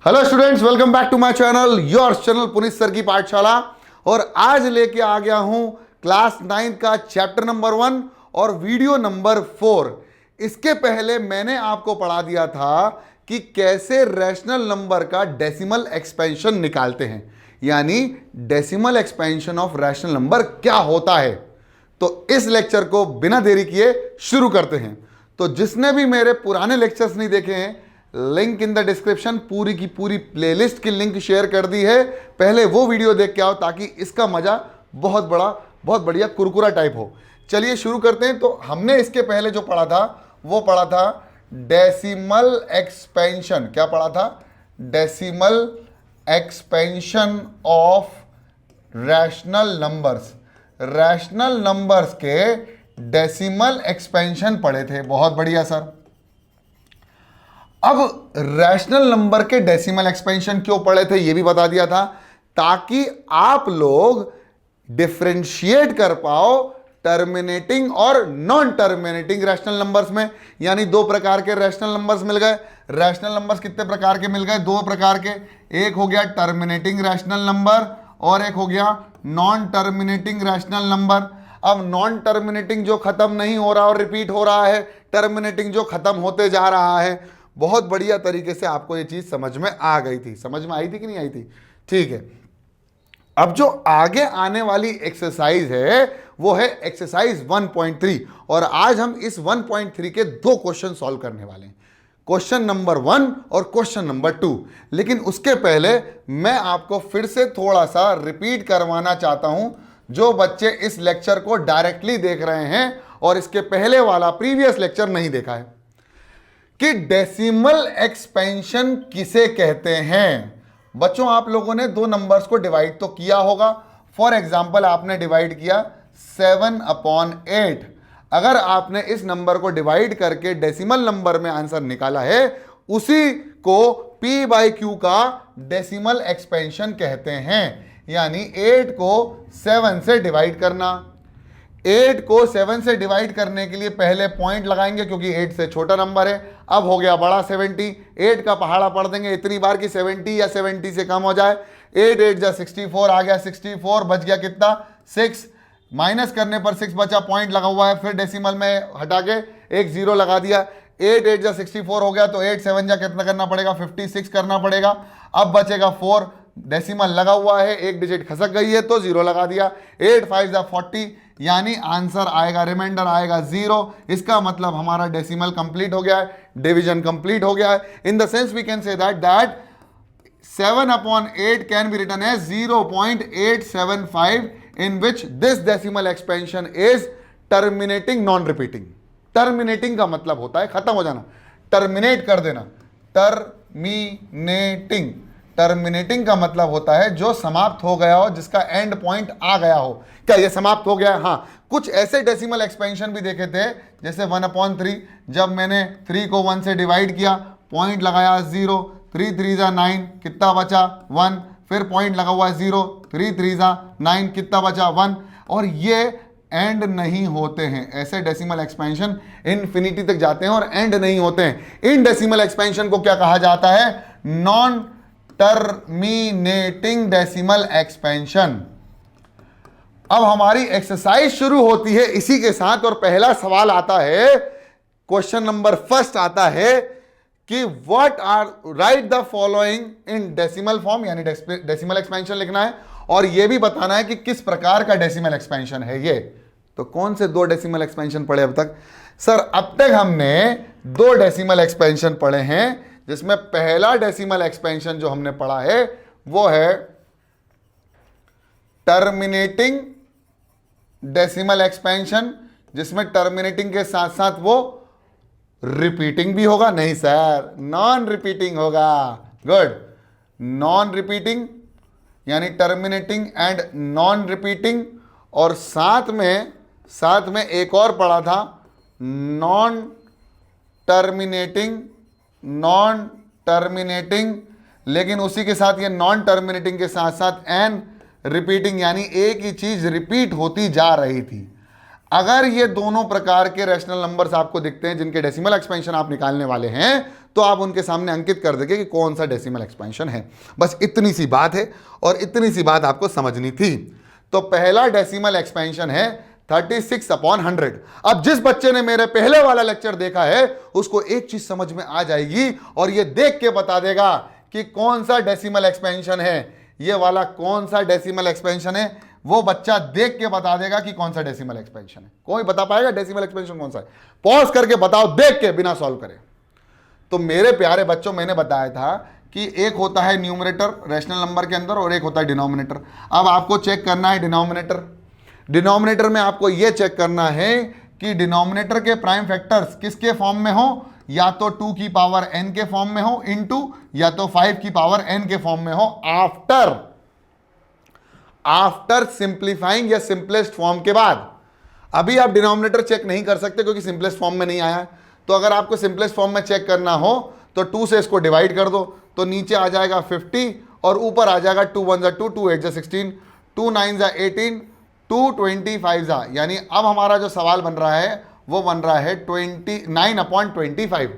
Hello students, welcome back to my channel, your channel Puneet sir की पाठशाला। और आज लेके आ गया हूं क्लास 9 का चैप्टर नंबर 1 और वीडियो नंबर 4। इसके पहले मैंने आपको पढ़ा दिया था कि कैसे रैशनल नंबर का डेसिमल एक्सपेंशन निकालते हैं, यानी decimal expansion of rational number क्या होता है। तो इस लेक्चर को बिना देरी किए शुरू करते हैं। तो जिसने भी मेरे पुराने लेक्चर्स नहीं देखे हैं, लिंक इन द डिस्क्रिप्शन, पूरी की पूरी प्लेलिस्ट की लिंक शेयर कर दी है। पहले वो वीडियो देख के आओ ताकि इसका मजा बहुत बढ़िया कुरकुरा टाइप हो। चलिए शुरू करते हैं। तो हमने इसके पहले जो पढ़ा था वो पढ़ा था डेसिमल एक्सपेंशन। क्या पढ़ा था? Decimal expansion of rational numbers. Rational numbers के डेसिमल एक्सपेंशन पढ़े थे। बहुत बढ़िया सर। अब रैशनल नंबर के डेसिमल एक्सपेंशन क्यों पढ़े थे ये भी बता दिया था, ताकि आप लोग डिफरेंशिएट कर पाओ टर्मिनेटिंग और नॉन टर्मिनेटिंग रैशनल नंबर्स में। यानी दो प्रकार के रैशनल नंबर्स मिल गए। रैशनल नंबर्स कितने प्रकार के मिल गए? दो प्रकार के। एक हो गया टर्मिनेटिंग रैशनल नंबर और एक हो गया नॉन टर्मिनेटिंग रैशनल नंबर। अब नॉन टर्मिनेटिंग जो खत्म नहीं हो रहा और रिपीट हो रहा है, टर्मिनेटिंग जो खत्म होते जा रहा है। बहुत बढ़िया तरीके से आपको ये चीज समझ में आ गई थी। समझ में आई थी कि नहीं आई थी? ठीक है। अब जो आगे आने वाली एक्सरसाइज है वो है एक्सरसाइज 1.3 और आज हम इस 1.3 के दो क्वेश्चन सॉल्व करने वाले हैं, क्वेश्चन नंबर 1 और क्वेश्चन नंबर 2। लेकिन उसके पहले मैं आपको फिर से थोड़ा सा रिपीट करवाना चाहता हूं, जो बच्चे इस लेक्चर को डायरेक्टली देख रहे हैं और इसके पहले वाला प्रीवियस लेक्चर नहीं देखा है, कि डेसिमल एक्सपेंशन किसे कहते हैं। बच्चों, आप लोगों ने दो नंबर्स को डिवाइड तो किया होगा। फॉर एग्जाम्पल आपने डिवाइड किया 7/8। अगर आपने इस नंबर को डिवाइड करके डेसिमल नंबर में आंसर निकाला है, उसी को p/q का डेसिमल एक्सपेंशन कहते हैं। यानी 8 को 7 से डिवाइड करना। 8 को 7 से डिवाइड करने के लिए पहले पॉइंट लगाएंगे क्योंकि 8 से छोटा नंबर है। अब हो गया बड़ा 70। 8 का पहाड़ा पढ़ देंगे इतनी बार कि 70 या 70 से कम हो जाए। 8 8 जा 64 आ गया। 64 बच गया कितना? 6। माइनस करने पर 6 बचा, पॉइंट लगा हुआ है। फिर डेसिमल में हटा के एक जीरो लगा दिया। 8 8 जा 64 हो गया, तो 8 7 जा कितना करना पड़ेगा? 56 करना पड़ेगा। अब बचेगा 4, डेसिमल लगा हुआ है, एक डिजिट खसक गई है तो जीरो लगा दिया। 8 5 जा 40, यानी आंसर आएगा, रिमाइंडर आएगा 0। इसका मतलब हमारा डेसिमल कंप्लीट हो गया है, डिवीजन कंप्लीट हो गया है। In the sense we can say that 7/8 can be written as 0.875 in which this decimal expansion is terminating non repeating. Terminating का मतलब होता है खत्म हो जाना, टर्मिनेट कर देना। टर्मिनेटिंग, टर्मिनेटिंग का मतलब होता है जो समाप्त हो गया हो, जिसका एंड पॉइंट आ गया हो। क्या ये समाप्त हो गया? हाँ। कुछ ऐसे डेसिमल एक्सपेंशन भी देखे थे, जैसे 1/3। जब मैंने 3 को 1 से डिवाइड किया, पॉइंट लगाया 0, 3 3 जा 9, कितना बचा? 1। फिर पॉइंट लगा हुआ है 0, 3 3 जा 9, कितना बचा? 1। और ये एंड नहीं होते हैं। ऐसे डेसिमल एक्सपेंशन इन्फिनिटी तक जाते हैं और एंड नहीं होते हैं। इन डेसिमल एक्सपेंशन को क्या कहा जाता है? Non terminating decimal expansion. अब हमारी एक्सरसाइज शुरू होती है इसी के साथ और पहला सवाल आता है, क्वेश्चन नंबर 1 आता है कि what are write the following in decimal form, यानी डेसिमल एक्सपेंशन लिखना है और यह भी बताना है कि किस प्रकार का डेसिमल एक्सपेंशन है ये। तो कौन से दो डेसिमल एक्सपेंशन पढ़े अब तक? सर अब तक हमने दो डेसिमल एक्सपेंशन पढ़े हैं, जिसमें पहला डेसिमल एक्सपेंशन जो हमने पढ़ा है वो है टर्मिनेटिंग डेसिमल एक्सपेंशन, जिसमें टर्मिनेटिंग के साथ साथ वो रिपीटिंग भी होगा। नहीं सर, नॉन रिपीटिंग होगा। गुड। नॉन रिपीटिंग यानी टर्मिनेटिंग एंड नॉन रिपीटिंग। और साथ में एक और पढ़ा था, नॉन टर्मिनेटिंग, नॉन टर्मिनेटिंग, लेकिन उसी के साथ ये नॉन टर्मिनेटिंग के साथ साथ एन रिपीटिंग, यानी एक ही चीज रिपीट होती जा रही थी। अगर ये दोनों प्रकार के रैशनल नंबर्स आपको दिखते हैं जिनके डेसिमल एक्सपेंशन आप निकालने वाले हैं, तो आप उनके सामने अंकित कर देंगे कि कौन सा डेसिमल एक्सपेंशन है। बस इतनी सी बात है और इतनी सी बात आपको समझनी थी। तो पहला डेसिमल एक्सपेंशन है 36/100। अब जिस बच्चे ने मेरे पहले वाला लेक्चर देखा है उसको एक चीज समझ में आ जाएगी और ये देख के बता देगा कि कौन सा डेसिमल एक्सपेंशन है। ये वाला कौन सा डेसिमल एक्सपेंशन है वो बच्चा देख के बता देगा कि कौन सा डेसिमल एक्सपेंशन है। कोई बता पाएगा डेसिमल एक्सपेंशन कौन सा है? पॉज करके बताओ, देख के, बिना सॉल्व करे। तो मेरे प्यारे बच्चों, मैंने बताया था कि एक होता है न्यूमरेटर रैशनल नंबर के अंदर और एक होता है डिनोमिनेटर। अब आपको चेक करना है डिनोमिनेटर। डिनोमिनेटर में आपको यह चेक करना है कि डिनोमिनेटर के प्राइम फैक्टर्स किसके फॉर्म में हो, या तो 2 की पावर n के फॉर्म में हो इनटू, या तो 5 की पावर n के फॉर्म में हो आफ्टर सिंप्लीफाइंग या सिंपलेस्ट फॉर्म के बाद। अभी आप डिनोमिनेटर चेक नहीं कर सकते क्योंकि सिंपलेस्ट फॉर्म में नहीं आया है। तो अगर आपको सिंपलेस्ट फॉर्म में चेक करना हो तो 2 से इसको डिवाइड कर दो, तो नीचे आ जाएगा 50 और ऊपर आ जाएगा 2 1 2, 2 8 16, 2 9 18, 2 25, यानी अब हमारा जो सवाल बन रहा है वो बन रहा है 29/25।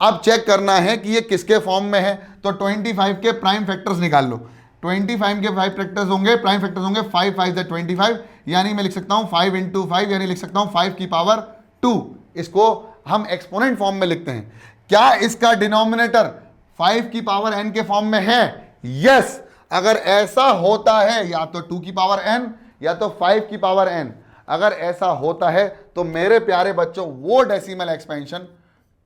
अब चेक करना है कि ये किसके फॉर्म में है, तो 25 के प्राइम फैक्टर्स निकाल लो। 25 के 5 फैक्टर्स होंगे, प्राइम फैक्टर्स होंगे 5 5 25, यानी मैं लिख सकता हूं 5 × 5, यानी लिख सकता हूं 5 की पावर 2। इसको हम एक्सपोनेंट फॉर्म में लिखते हैं। क्या इसका डिनोमिनेटर 5 की पावर n के फॉर्म में है? यस। अगर ऐसा होता है, या तो 2 की पावर n या तो 5 की पावर n, अगर ऐसा होता है तो मेरे प्यारे बच्चों वो डेसिमल एक्सपेंशन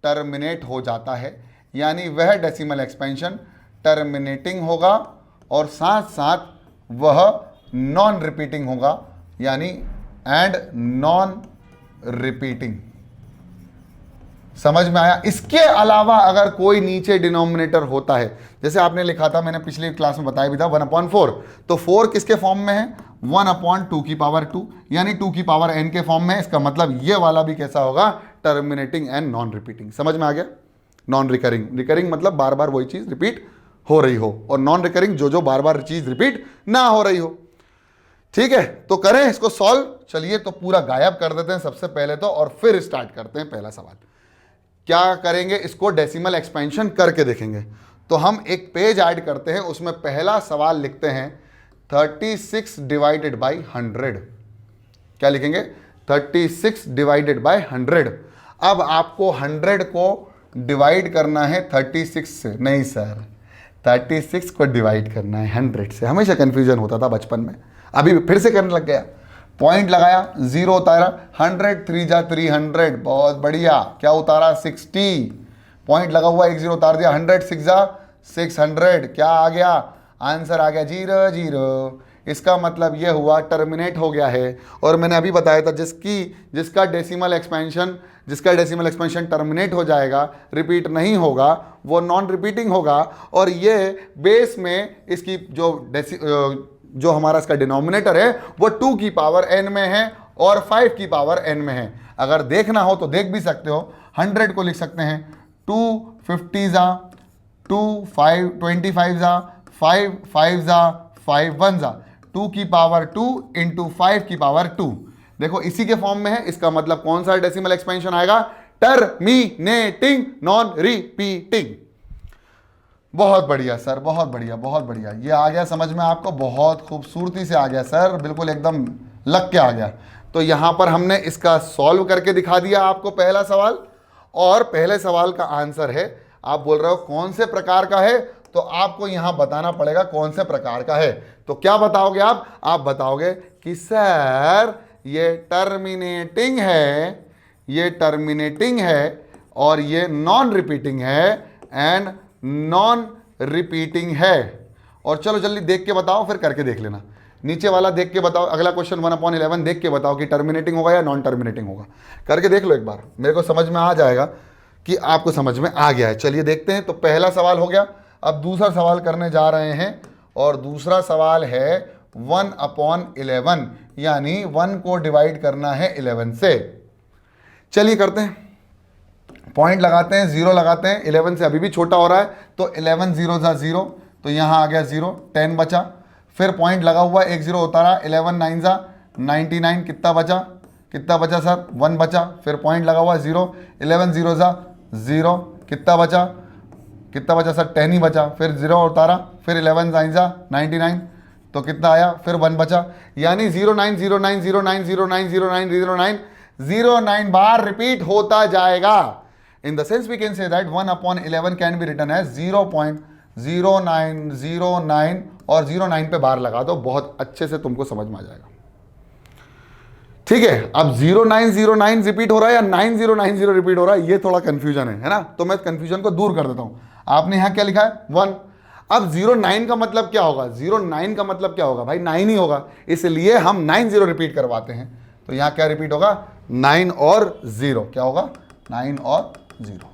टर्मिनेट हो जाता है, यानी वह डेसिमल एक्सपेंशन टर्मिनेटिंग होगा और साथ साथ वह नॉन रिपीटिंग होगा, यानी एंड नॉन रिपीटिंग। समझ में आया? इसके अलावा अगर कोई नीचे डिनोमिनेटर होता है, जैसे आपने लिखा था, मैंने पिछली क्लास में बताया भी था 1/4, तो 4 किसके फॉर्म में है? 1/2 की पावर 2, यानी 2 की पावर n के फॉर्म में है। इसका मतलब ये वाला भी कैसा होगा? Terminating and non repeating. समझ में आ गया? नॉन रिकरिंग, रिकरिंग मतलब बार बार वही चीज रिपीट हो रही हो, और नॉन रिकरिंग जो बार बार चीज रिपीट ना हो रही हो। ठीक है, तो करें इसको सॉल्व। चलिए तो पूरा गायब कर देते हैं सबसे पहले तो, और फिर स्टार्ट करते हैं पहला सवाल। क्या करेंगे? इसको डेसिमल एक्सपेंशन करके देखेंगे। तो हम एक पेज ऐड करते हैं, उसमें पहला सवाल लिखते हैं 36 डिवाइडेड बाई 100। क्या लिखेंगे? 36 डिवाइडेड बाई 100। अब आपको 100 को डिवाइड करना है 36 से, नहीं सर, 36 को डिवाइड करना है 100 से। हमेशा कंफ्यूजन होता था बचपन में, अभी फिर से करने लग गया। पॉइंट लगाया, 0 उतारा, 100 3 जा 300, बहुत बढ़िया। क्या उतारा? 60। पॉइंट लगा हुआ, 1 0 उतार दिया, 100 6 जा 600। क्या आ गया? आंसर आ गया 0 0। इसका मतलब यह हुआ टर्मिनेट हो गया है। और मैंने अभी बताया था जिसका डेसिमल एक्सपेंशन टर्मिनेट हो जाएगा, रिपीट नहीं होगा, वो नॉन रिपीटिंग होगा। और ये बेस में इसकी जो हमारा इसका डिनोमिनेटर है वो 2 की पावर n में है और 5 की पावर n में है। अगर देखना हो तो देख भी सकते हो। 100 को लिख सकते हैं 2 50 जा, 2 5 25 जा, 5 5 जा, 5 1 जा, 2 की पावर 2 इंटू 5 की पावर 2। देखो इसी के फॉर्म में है। इसका मतलब कौन सा डेसिमल एक्सपेंशन आएगा? Terminating, non repeating. बहुत बढ़िया सर, बहुत बढ़िया, बहुत बढ़िया। ये आ गया समझ में आपको? बहुत खूबसूरती से आ गया सर, बिल्कुल एकदम लग के आ गया। तो यहां पर हमने इसका सॉल्व करके दिखा दिया आपको पहला सवाल। और पहले सवाल का आंसर है, आप बोल रहे हो कौन से प्रकार का है, तो आपको यहां बताना पड़ेगा कौन से प्रकार का है। तो क्या बताओगे आप बताओगे कि सर ये टर्मिनेटिंग है, ये टर्मिनेटिंग है, और ये नॉन रिपीटिंग है एंड नॉन रिपीटिंग है। और चलो जल्दी देख के बताओ, फिर करके देख लेना। नीचे वाला देख के बताओ, अगला क्वेश्चन 1/11 देख के बताओ कि टर्मिनेटिंग होगा या नॉन टर्मिनेटिंग होगा। करके देख लो एक बार, मेरे को समझ में आ जाएगा कि आपको समझ में आ गया है। चलिए देखते हैं। तो पहला सवाल हो गया। अब दूसरा सवाल करने जा रहे हैं, और दूसरा सवाल है 1/11, यानी 1 को डिवाइड करना है 11 से। चलिए करते हैं, पॉइंट लगाते हैं, 0 लगाते हैं। 11 से अभी भी छोटा हो रहा है, तो 11 0 जा 0, तो यहाँ आ गया 0, 10 बचा। फिर पॉइंट लगा हुआ, 1 0 उतारा, 11 9 जा 99, कितना बचा? कितना बचा सर? 1 बचा। फिर पॉइंट लगा हुआ 0, 11 0 जा 0, कितना बचा? कितना बचा सर, 10 ही बचा, फिर 0 उतारा, फिर 11 जाइजा 99, तो कितना आया, फिर 1 बचा, यानी 090909090909 बार रिपीट होता जाएगा। In the sense we can say that 1/11 can be written as 0.0909 और 09 पे बार लगा दो, बहुत अच्छे से तुमको समझ में आ जाएगा। ठीक है, अब 0909 रिपीट हो रहा है या 9090 रिपीट हो रहा है, ये थोड़ा कंफ्यूजन है ना, तो मैं कंफ्यूजन को दूर कर देता हूं। आपने यहां क्या लिखा है 1, अब 09 का मतलब क्या होगा, 09 का मतलब क्या होगा भाई, 9 ही होगा, इसलिए हम 90 रिपीट करवाते हैं। तो यहां क्या रिपीट होगा, 9 और 0, क्या होगा 9 और 0।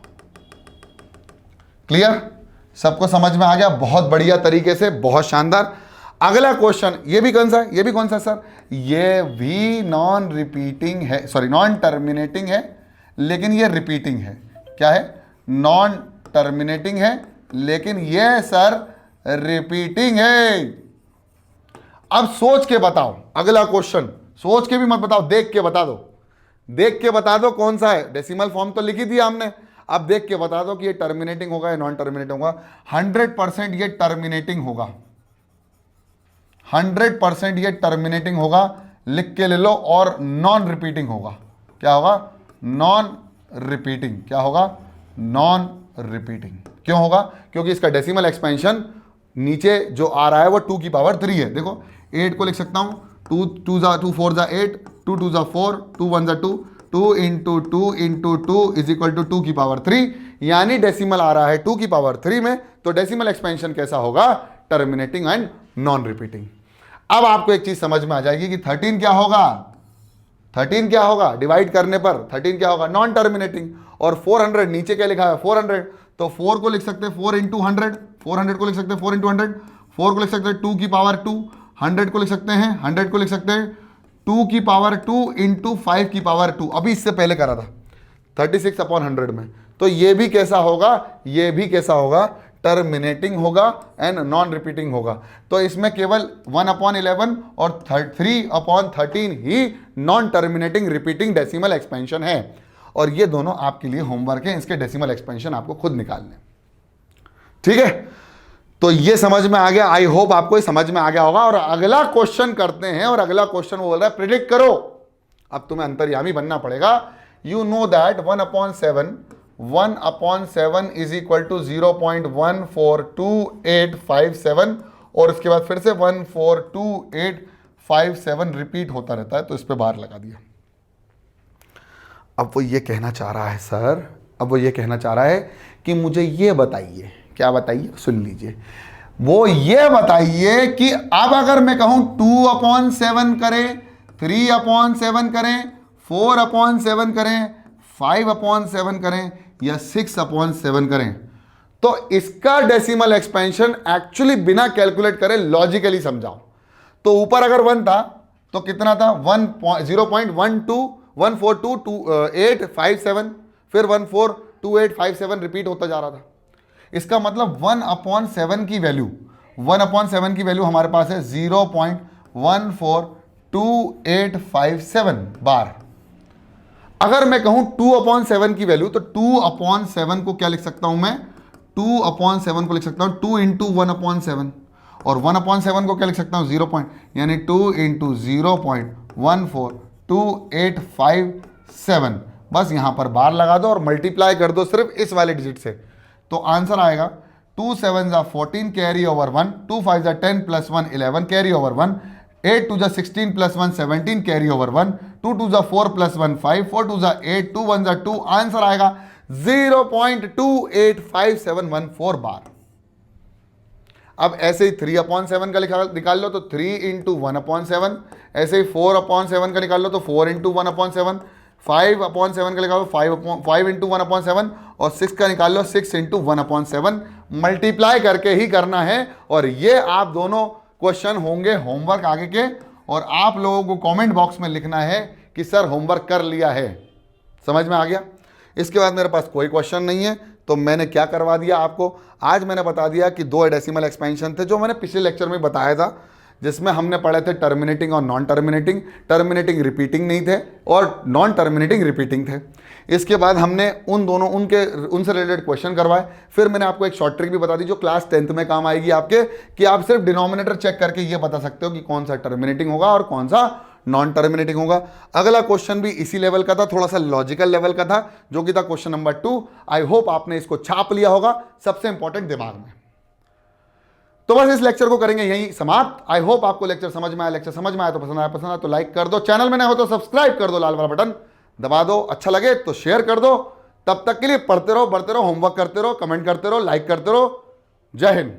क्लियर, सबको समझ में आ गया, बहुत बढ़िया तरीके से, बहुत शानदार। अगला क्वेश्चन, ये भी कौन सा है, ये भी कौन सा सर, ये भी नॉन रिपीटिंग है, सॉरी नॉन टर्मिनेटिंग है, लेकिन ये रिपीटिंग है। क्या है, नॉन टर्मिनेटिंग है, लेकिन ये सर रिपीटिंग है। अब सोच के बताओ, अगला क्वेश्चन सोच के भी मत बताओ, देख के बता दो, देख के बता दो कौन सा है। डेसिमल फॉर्म तो लिखी थी हमने, अब देख के बता दो कि ये टर्मिनेटिंग होगा या नॉन टर्मिनेटिंग होगा। 100% ये टर्मिनेटिंग होगा, 100% ये टर्मिनेटिंग होगा, लिख के ले लो। और नॉन रिपीटिंग होगा, क्या होगा, नॉन रिपीटिंग। क्या होगा, नॉन रिपीटिंग। क्यों होगा, क्योंकि इसका डेसिमल एक्सपेंशन नीचे जो आ रहा है वो 2 की पावर 3 है। देखो 8 को लिख सकता हूं, 2 2 4 8, 2 2 4, 2 1 2, 2 into 2 into 2 is equal to 2 की पावर 3, यानी डेसिमल आ रहा है 2 की पावर 3 में। तो डेसिमल एक्सपेंशन कैसा होगा, टर्मिनेटिंग एंड नॉन रिपीटिंग। अब आपको एक चीज समझ में आ जाएगी कि 13 क्या होगा, 13 क्या होगा, डिवाइड करने पर 13 क्या होगा, नॉन टर्मिनेटिंग। और 400 नीचे क्या लिखा है 400, तो 4 को लिख सकते हैं 4 इंटू 100, 400 को लिख सकते हैं 4 इंटू 100, 4 को लिख सकते हैं 2 की पावर 2, 100 को लिख सकते हैं 100 को लिख सकते हैं 2 की पावर 2 इंटू 5 की पावर 2। अभी इससे पहले करा था 36/100 में। तो ये भी कैसा होगा, ये भी कैसा होगा, टर्मिनेटिंग होगा एंड नॉन रिपीटिंग होगा। तो इसमें केवल 1/11 और 3/13 ही non terminating repeating decimal expansion है। और ये दोनों आपके लिए होमवर्क है, इसके डेसिमल एक्सपेंशन आपको खुद निकालने। ठीक है, तो ये समझ में आ गया, आई होप आपको ये समझ में आ गया होगा। और अगला क्वेश्चन करते हैं, और अगला क्वेश्चन वो बोल रहा है प्रिडिक्ट करो। अब तुम्हें अंतर्यामी बनना पड़ेगा। You know that 1/7 is equal to 0.142857, और उसके बाद फिर से 142857 रिपीट होता रहता है। तो इस पर बार लगा दिया। अब वो ये कहना चाह रहा है सर, अब वो ये कहना चाह रहा है कि मुझे ये बताइए, क्या बताइए, सुन लीजिए, वो ये बताइए कि अब अगर मैं कहूं 2/7 करें, 3/7 करें, 4/7 करें, 5/7 करें या 6/7 करें, तो इसका डेसिमल एक्सपेंशन एक्चुअली बिना कैलकुलेट करे लॉजिकली समझाओ। तो ऊपर अगर 1 था तो कितना था, 0.1422857, फिर 142857 रिपीट होता जा रहा था। इसका मतलब 1/7 की वैल्यू, 1/7 की वैल्यू हमारे पास है 0.142857 बार। अगर मैं कहूं 2/7 की वैल्यू, तो 2/7 को क्या लिख सकता हूं मैं, 2/7 को लिख सकता हूं 2 इंटू 1/7, और 1/7 को क्या लिख सकता हूं 0 यानी 2 इंटू 0.1422857। बस यहां पर बार लगा दो और मल्टीप्लाई कर दो सिर्फ इस वाले डिजिट से, तो आंसर आएगा 2 7 14 carry over 1, 2 5 10 plus 1 11 carry over 1, 8 2 16 plus 1 17 carry over 1, 2 2 4 plus 1 5, 4 2 8, 2 1 2। Answer आएगा 0.285714 बार। अब ऐसे ही 3/7 का निकाल लो तो 3 इंटू 1/7, ऐसे ही 4/7 का निकाल लो तो 4 इंटू 1/7, 5/7 का निकालो 5 इंटू 1/7, और 6 का निकाल लो 6 इंटू 1/7। मल्टीप्लाई करके ही करना है। और ये आप दोनों क्वेश्चन होंगे होमवर्क आगे के, और आप लोगों को कमेंट बॉक्स में लिखना है कि सर होमवर्क कर लिया है। समझ में आ गया। इसके बाद मेरे पास कोई क्वेश्चन नहीं है। तो मैंने क्या करवा दिया आपको, आज मैंने बता दिया कि 2 डेसिमल एक्सपेंशन थे जो मैंने पिछले लेक्चर में बताया था जिसमें हमने पढ़े थे टर्मिनेटिंग और नॉन टर्मिनेटिंग। टर्मिनेटिंग रिपीटिंग नहीं थे और नॉन टर्मिनेटिंग रिपीटिंग थे। इसके बाद हमने उनसे रिलेटेड क्वेश्चन करवाए। फिर मैंने आपको एक शॉर्ट ट्रिक भी बता दी जो क्लास 10th में काम आएगी आपके, कि आप सिर्फ डिनोमिनेटर चेक करके ये बता सकते हो कि कौन सा टर्मिनेटिंग होगा और कौन सा नॉन टर्मिनेटिंग होगा। अगला क्वेश्चन भी इसी लेवल का था, थोड़ा सा लॉजिकल लेवल का था, जो कि था क्वेश्चन नंबर 2। आई होप आपने इसको छाप लिया होगा, सबसे इंपॉर्टेंट दिमाग में। तो बस इस लेक्चर को करेंगे यहीं समाप्त। आई होप आपको लेक्चर समझ में आया। लेक्चर समझ में आया तो पसंद आया तो लाइक कर दो, चैनल में नए हो तो सब्सक्राइब कर दो, लाल वाला बटन दबा दो, अच्छा लगे तो शेयर कर दो। तब तक के लिए पढ़ते रहो, बढ़ते रहो, होमवर्क करते रहो, कमेंट करते रहो, लाइक करते रहो। जय हिंद।